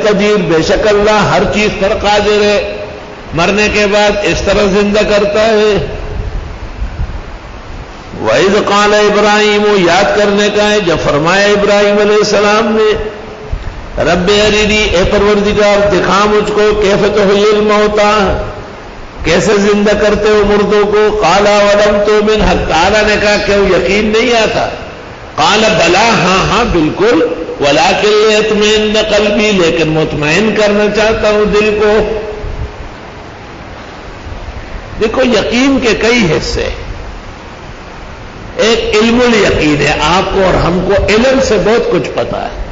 قدیر، بے شک اللہ ہر چیز پر قادر ہے، مرنے کے بعد اس طرح زندہ کرتا ہے۔ وَإِذْ قَالَ إِبْرَاهِيمُ، یاد کرنے کا ہے جب فرمایا ابراہیم علیہ السلام نے، رب ارینی، اے پروردگار دکھا مجھ کو، کیف تحیی الموتیٰ، کیسے زندہ کرتے ہو مردوں کو، قال وَلَمْ تُؤْمِنْ، حق تعالیٰ نے کہا کہ وہ یقین نہیں آتا، قال بلا، ہاں ہاں بالکل، وَلَٰكِن لِيَطْمَئِنَّ قَلْبِي، لیکن مطمئن کرنا چاہتا ہوں دل کو۔ دیکھو یقین کے کئی حصے، ایک علم الیقین ہے، آپ کو اور ہم کو علم سے بہت کچھ پتا ہے،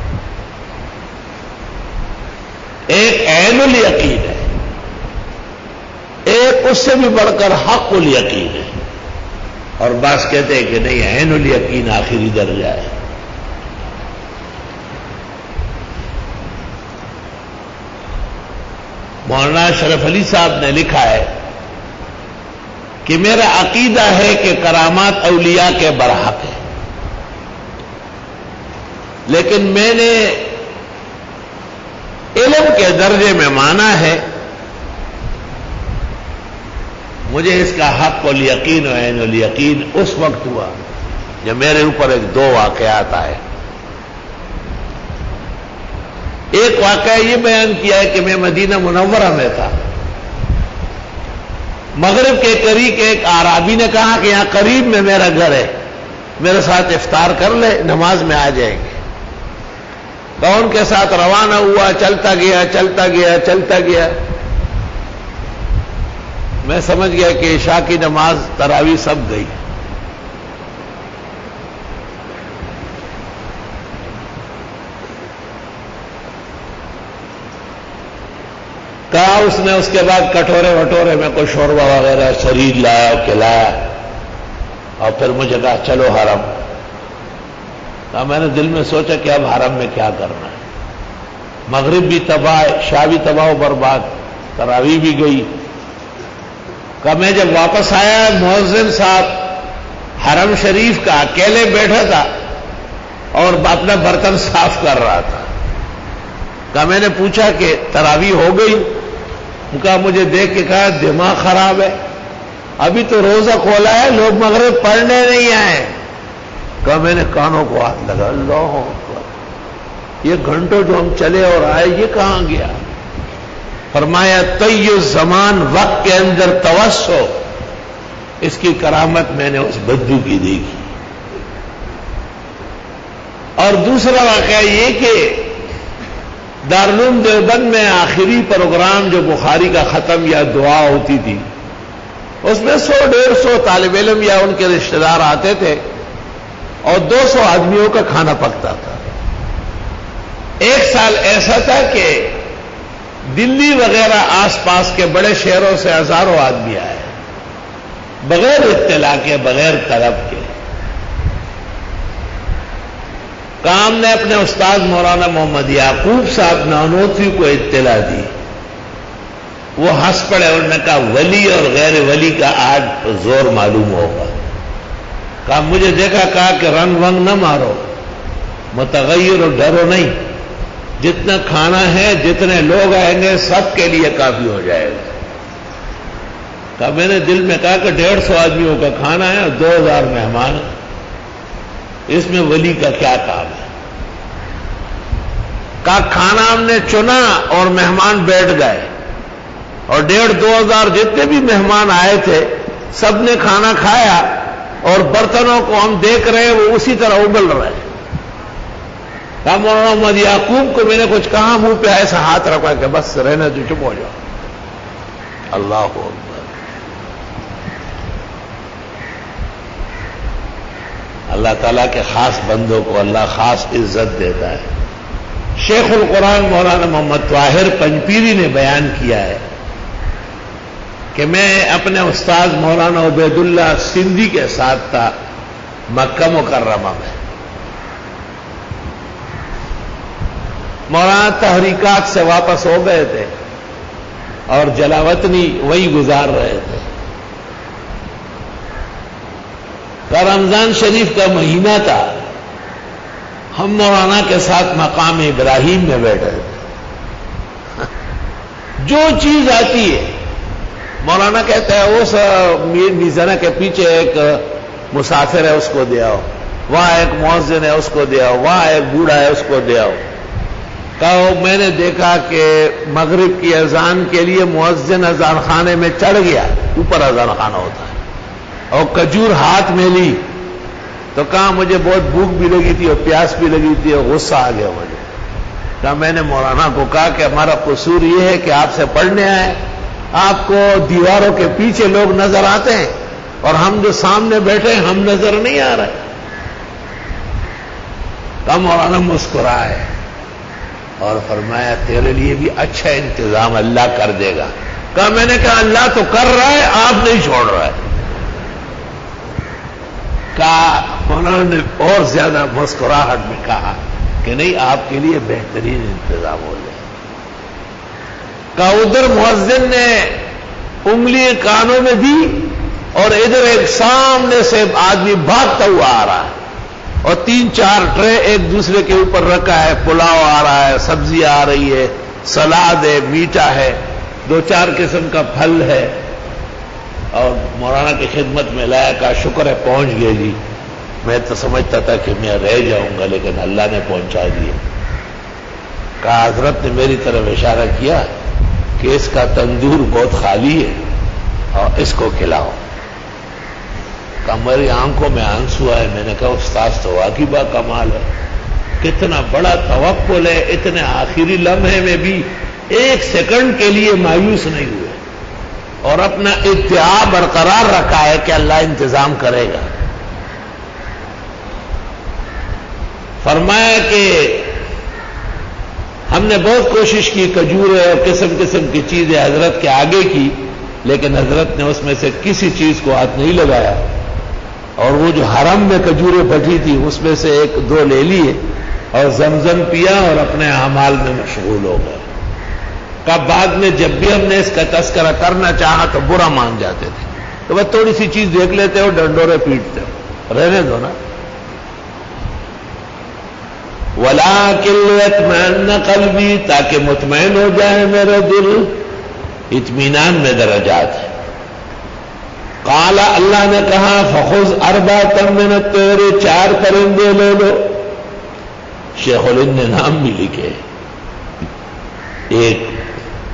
ایک عین الیقین ہے، ایک اس سے بھی بڑھ کر حق الیقین ہے، اور بعض کہتے ہیں کہ نہیں، عین الیقین آخری درجہ ہے۔ مولانا اشرف علی صاحب نے لکھا ہے کہ میرا عقیدہ ہے کہ کرامات اولیاء کے برحق ہے، لیکن میں نے علم کے درجے میں مانا ہے، مجھے اس کا حق الیقین و عین الیقین اس وقت ہوا جب میرے اوپر ایک دو واقعات آئے۔ ایک واقعہ یہ بیان کیا ہے کہ میں مدینہ منورہ میں تھا، مغرب کے قریب ایک اعرابی نے کہا کہ یہاں قریب میں میرا گھر ہے، میرے ساتھ افطار کر لے، نماز میں آ جائیں گے۔ تو ان کے ساتھ روانہ ہوا، چلتا گیا چلتا گیا چلتا گیا، میں سمجھ گیا کہ عشاء کی نماز تراویح سب گئی۔ کہا اس نے اس کے بعد کٹورے وٹورے میں کوئی شوربہ وغیرہ شریر لایا کھلایا، اور پھر مجھے کہا چلو حرم۔ کہا میں نے دل میں سوچا کہ اب حرم میں کیا کرنا ہے، مغرب بھی تباہ، عشاء بھی تباہ و برباد، تراویح بھی گئی۔ کہا میں جب واپس آیا، مؤذن صاحب حرم شریف کا اکیلے بیٹھا تھا اور اپنا برتن صاف کر رہا تھا۔ کہا میں نے پوچھا کہ تراویح ہو گئی؟ کہا مجھے دیکھ کے کہا دماغ خراب ہے، ابھی تو روزہ کھولا ہے، لوگ مغرب پڑھنے نہیں آئے۔ کہا میں نے کانوں کو ہاتھ لگا، اللہ اکبر، یہ گھنٹوں جو ہم چلے اور آئے یہ کہاں گیا؟ فرمایا طی الزمان، وقت کے اندر توسع، اس کی کرامت میں نے اس بدو کی دیکھی۔ اور دوسرا واقعہ یہ کہ دارالعلوم دیوبند میں آخری پروگرام جو بخاری کا ختم یا دعا ہوتی تھی، اس میں 100-150 طالب علم یا ان کے رشتہ دار آتے تھے اور 200 آدمیوں کا کھانا پکتا تھا۔ ایک سال ایسا تھا کہ دلی وغیرہ آس پاس کے بڑے شہروں سے ہزاروں آدمی آئے، بغیر اطلاع کے، بغیر طلب کے۔ کام نے اپنے استاد مولانا محمد یعقوب صاحب نانوتوی کو اطلاع دی، وہ ہنس پڑے، انہوں نے کہا ولی اور غیر ولی کا آج زور معلوم ہوگا۔ کہا مجھے دیکھا، کہا کہ رنگ ونگ نہ مارو، متغیر اور ڈرو نہیں، جتنا کھانا ہے، جتنے لوگ آئیں گے سب کے لیے کافی ہو جائے گا۔ کہا میں نے دل میں کہا کہ 150 آدمیوں کا کھانا ہے اور 2000 مہمان، اس میں ولی کا کیا کام ہے؟ کہا کھانا ہم نے چنا اور مہمان بیٹھ گئے، اور 1,500-2,000 جتنے بھی مہمان آئے تھے سب نے کھانا کھایا، اور برتنوں کو ہم دیکھ رہے ہیں وہ اسی طرح ابل رہے ہیں۔ کہا مولانا محمد یعقوب کو میں نے کچھ کہا، منہ پہ ایسا ہاتھ رکھا کہ بس رہنا تو چپ ہو جاؤ۔ اللہ اکبر۔ اللہ تعالیٰ کے خاص بندوں کو اللہ خاص عزت دیتا ہے۔ شیخ القرآن مولانا محمد طاہر پنجپیری نے بیان کیا ہے کہ میں اپنے استاد مولانا عبید اللہ سندھی کے ساتھ تھا مکہ مکرمہ میں۔ مولانا تحریکات سے واپس ہو گئے تھے اور جلاوطنی وہی گزار رہے تھے۔ رمضان شریف کا مہینہ تھا، ہم مولانا کے ساتھ مقام ابراہیم میں بیٹھے تھے۔ جو چیز آتی ہے. مولانا کہتا ہے اس میزانہ کے پیچھے ایک مسافر ہے اس کو دے آؤ، وہاں ایک مؤذن ہے اس کو دے آؤ، وہاں ایک بوڑھا ہے اس کو دے آؤ. کہو میں نے دیکھا کہ مغرب کی اذان کے لیے مؤذن اذان خانے میں چڑھ گیا، اوپر اذان خانہ ہوتا ہے، اور کھجور ہاتھ میں لی تو کہا مجھے بہت بھوک بھی لگی تھی اور پیاس بھی لگی تھی اور غصہ آ گیا مجھے. کہا میں نے مولانا کو کہا کہ ہمارا قصور یہ ہے کہ آپ سے پڑھنے آئے، آپ کو دیواروں کے پیچھے لوگ نظر آتے ہیں اور ہم جو سامنے بیٹھے ہیں ہم نظر نہیں آ رہے. کہا مولانا مسکرائے اور فرمایا تیرے لیے بھی اچھا انتظام اللہ کر دے گا. کہا میں نے کہا اللہ تو کر رہا ہے، آپ نہیں چھوڑ رہا ہے. کہا مولانا نے اور زیادہ مسکراہٹ میں کہا کہ نہیں آپ کے لیے بہترین انتظام ہو جائے. کہا ادھر مؤذن نے انگلی کانوں میں دی اور ادھر ایک سامنے سے آدمی بھاگتا ہوا آ رہا ہے اور 3-4 ٹرے ایک دوسرے کے اوپر رکھا ہے، پلاؤ آ رہا ہے، سبزی آ رہی ہے، سلاد ہے، میٹھا ہے، 2-4 قسم کا پھل ہے. اور مولانا کی خدمت میں لایا. کہا شکر ہے پہنچ گئے جی، میں تو سمجھتا تھا کہ میں رہ جاؤں گا لیکن اللہ نے پہنچا دیے. کہا حضرت نے میری طرف اشارہ کیا کہ اس کا تندور بہت خالی ہے اور اس کو کھلاؤ. کہا میری آنکھوں میں آنسو آئے. میں نے کہا استاذ تو واقعی با کمال ہے، کتنا بڑا توکل ہے، اتنے آخری لمحے میں بھی 1 سیکنڈ کے لیے مایوس نہیں ہوئے اور اپنا ادعا برقرار رکھا ہے کہ اللہ انتظام کرے گا. فرمایا کہ ہم نے بہت کوشش کی، کھجوریں اور قسم قسم کی چیزیں حضرت کے آگے کی، لیکن حضرت نے اس میں سے کسی چیز کو ہاتھ نہیں لگایا. اور وہ جو حرم میں کھجوریں بٹی تھی اس میں سے 1-2 لے لیے اور زمزم پیا اور اپنے اعمال میں مشغول ہو گئے. کب بعد میں جب بھی ہم نے اس کا تذکرہ کرنا چاہا تو برا مان جاتے تھے، تو بس تھوڑی سی چیز دیکھ لیتے ہو ڈنڈورے پیٹتے ہو، رہنے دو نا. وَلَٰكِن لِيَطْمَئِنَّ قَلْبِي، تاکہ مطمئن ہو جائے میرا دل. اطمینان میں درجات ہے. قال، اللہ نے کہا فخذ 4 من الطير، 4 پرندے لے لو. شیخ الہند نے نام بھی لکھے، ایک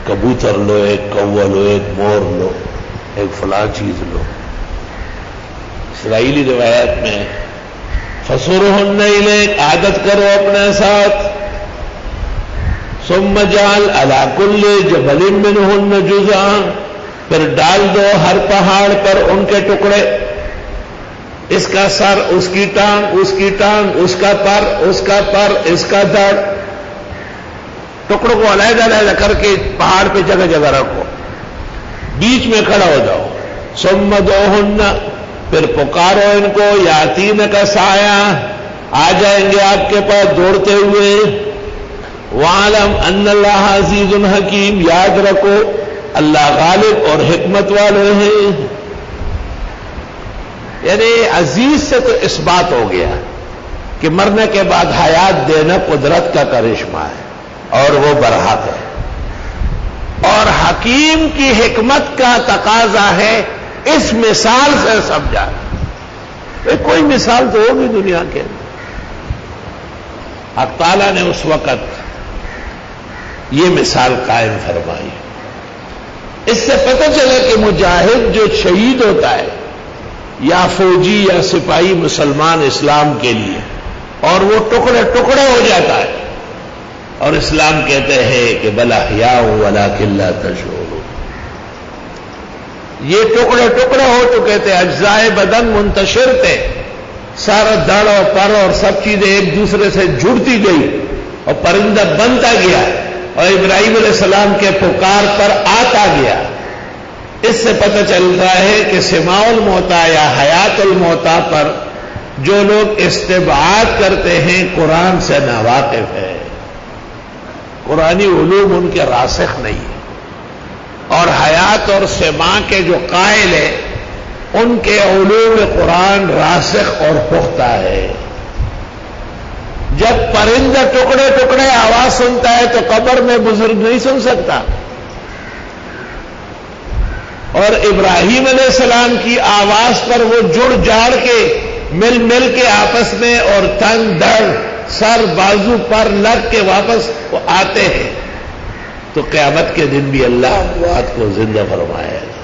کبوتر لو، ایک کوّا لو، ایک مور لو، ایک فلاں چیز لو. اسرائیلی روایت میں فَصُرْهُنَّ إِلَيْكَ، عادت کرو اپنے ساتھ. ثُمَّ اجْعَلْ عَلَىٰ كُلِّ جَبَلٍ مِّنْهُنَّ جُزْءًا، پھر ڈال دو ہر پہاڑ پر ان کے ٹکڑے، اس کا سر، اس کی ٹانگ، اس کی ٹانگ، اس کا پر، اس کا پر، اس کا دڑ. ٹکڑوں کو علیحدہ علیحدہ کر کے پہاڑ پہ جگہ جگہ رکھو، بیچ میں کھڑا ہو جاؤ. ثُمَّ ادْعُوهُنَّ، پھر پکارو ان کو، یاتینک سایہ، آ جائیں گے آپ کے پاس دوڑتے ہوئے. وَاعْلَمْ أَنَّ اللَّهَ عَزِيزٌ حَكِيمٌ، یاد رکھو اللہ غالب اور حکمت والے ہیں. یعنی عزیز سے تو اس بات ہو گیا کہ مرنے کے بعد حیات دینا قدرت کا کرشمہ ہے اور وہ برحق ہے، اور حکیم کی حکمت کا تقاضا ہے اس مثال سے سمجھا. کوئی مثال تو ہوگی دنیا کے اندر. حق تعالیٰ نے اس وقت یہ مثال قائم فرمائی. اس سے پتہ چلے کہ مجاہد جو شہید ہوتا ہے یا فوجی یا سپاہی مسلمان اسلام کے لیے، اور وہ ٹکڑے ٹکڑے ہو جاتا ہے، اور اسلام کہتے ہیں کہ بل احیاء ولکن لا تشعرون، یہ ٹکڑے ٹکڑے ہو چکے تھے، اجزائے بدن منتشر تھے، سارا دڑ اور پر اور سب چیزیں ایک دوسرے سے جڑتی گئی اور پرندہ بنتا گیا اور ابراہیم علیہ السلام کے پکار پر آتا گیا. اس سے پتہ چلتا ہے کہ سماع الموتیٰ یا حیات الموتیٰ پر جو لوگ استبعاد کرتے ہیں قرآن سے ناواقف ہے، قرآنی علوم ان کے راسخ نہیں ہیں، اور حیات اور سماع کے جو قائل ہیں ان کے علوم قرآن راسخ اور پختہ ہے. جب پرندہ ٹکڑے ٹکڑے آواز سنتا ہے تو قبر میں بزرگ نہیں سن سکتا، اور ابراہیم علیہ السلام کی آواز پر وہ جڑ جاڑ کے مل مل کے آپس میں اور تن دھڑ سر بازو پر لگ کے واپس وہ آتے ہیں، تو قیامت کے دن بھی اللہ اموات کو زندہ فرمائے گا۔